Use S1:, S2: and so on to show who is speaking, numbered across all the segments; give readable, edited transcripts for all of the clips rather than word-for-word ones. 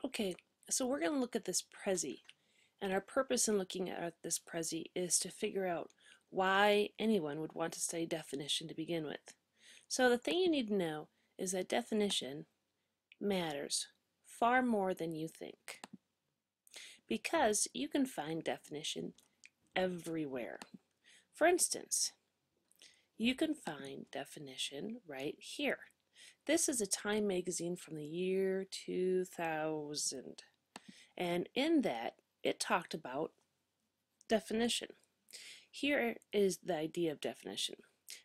S1: Okay, so we're going to look at this Prezi, and our purpose in looking at this Prezi is to figure out why anyone would want to study definition to begin with. So the thing you need to know is that definition matters far more than you think, because you can find definition everywhere. For instance, you can find definition right here. This is a Time magazine from the year 2000. And in that, it talked about definition. Here is the idea of definition.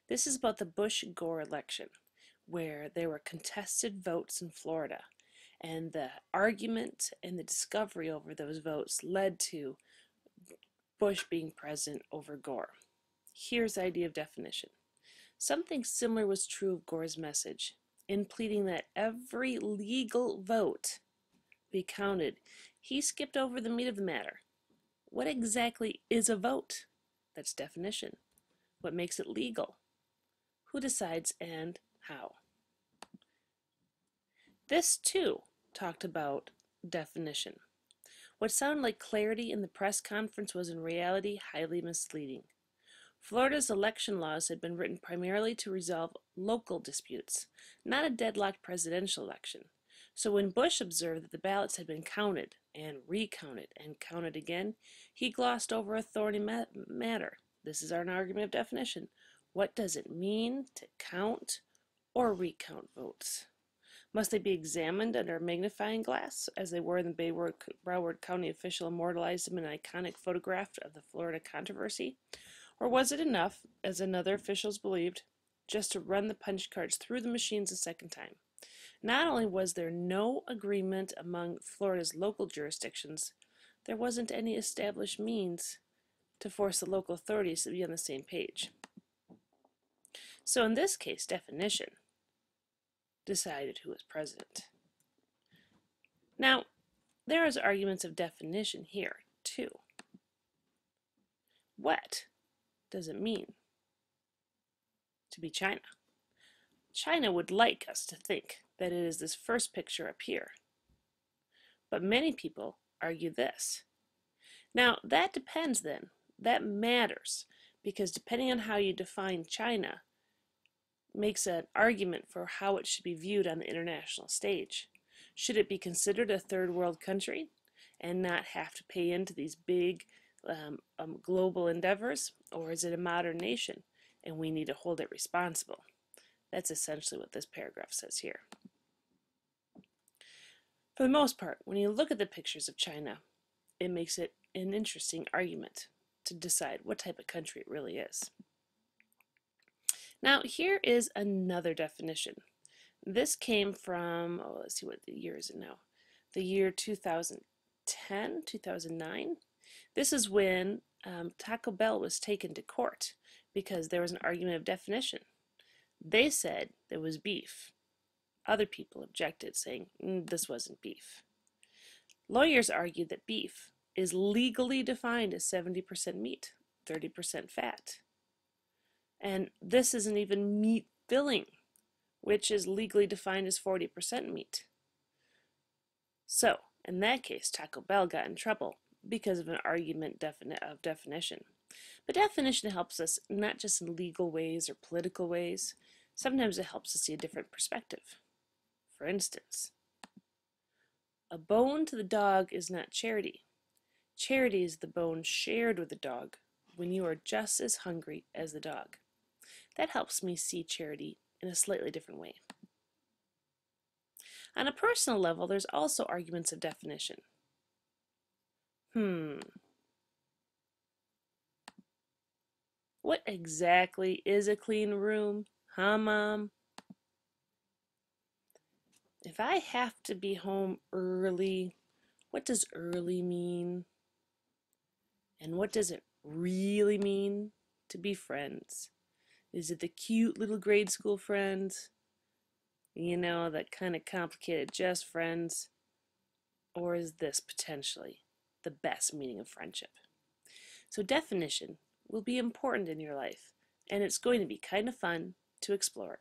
S1: This is about the Bush-Gore election, where there were contested votes in Florida. And the argument and the discovery over those votes led to Bush being president over Gore. Here's the idea of definition. Something similar was true of Gore's message in pleading that every legal vote be counted. He skipped over the meat of the matter. What exactly is a vote? That's definition. What makes it legal? Who decides and how? This too talked about definition. What sounded like clarity in the press conference was in reality highly misleading. Florida's election laws had been written primarily to resolve local disputes, not a deadlocked presidential election. So when Bush observed that the ballots had been counted and recounted and counted again, he glossed over a thorny matter. This is an argument of definition. What does it mean to count or recount votes? Must they be examined under a magnifying glass, as they were in the Broward County official immortalized them in an iconic photograph of the Florida controversy? Or was it enough, as another officials believed, just to run the punch cards through the machines a second time? Not only was there no agreement among Florida's local jurisdictions, there wasn't any established means to force the local authorities to be on the same page. So in this case, definition decided who was president. Now, there is arguments of definition here, too. What does it mean to be China? China would like us to think that it is this first picture up here. But many people argue this. Now, that depends then. That matters, because depending on how you define China makes an argument for how it should be viewed on the international stage. Should it be considered a third world country and not have to pay into these big global endeavors, or is it a modern nation and we need to hold it responsible? That's essentially what this paragraph says here. For the most part, when you look at the pictures of China, it makes it an interesting argument to decide what type of country it really is. Now, here is another definition. This came from, let's see, what the year is it now? The year 2010, 2009. This is when Taco Bell was taken to court because there was an argument of definition. They said there was beef. Other people objected, saying this wasn't beef. Lawyers argued that beef is legally defined as 70% meat, 30% fat. And this isn't even meat filling, which is legally defined as 40% meat. So, in that case, Taco Bell got in trouble because of an argument of definition. But definition helps us not just in legal ways or political ways. Sometimes it helps us see a different perspective. For instance, a bone to the dog is not charity. Charity is the bone shared with the dog when you are just as hungry as the dog. That helps me see charity in a slightly different way. On a personal level, there's also arguments of definition. What exactly is a clean room? Huh, Mom? If I have to be home early, what does early mean? And what does it really mean to be friends? Is it the cute little grade school friends? You know, that kind of complicated just friends? Or is this potentially the best meaning of friendship? So definition will be important in your life, and it's going to be kind of fun to explore it.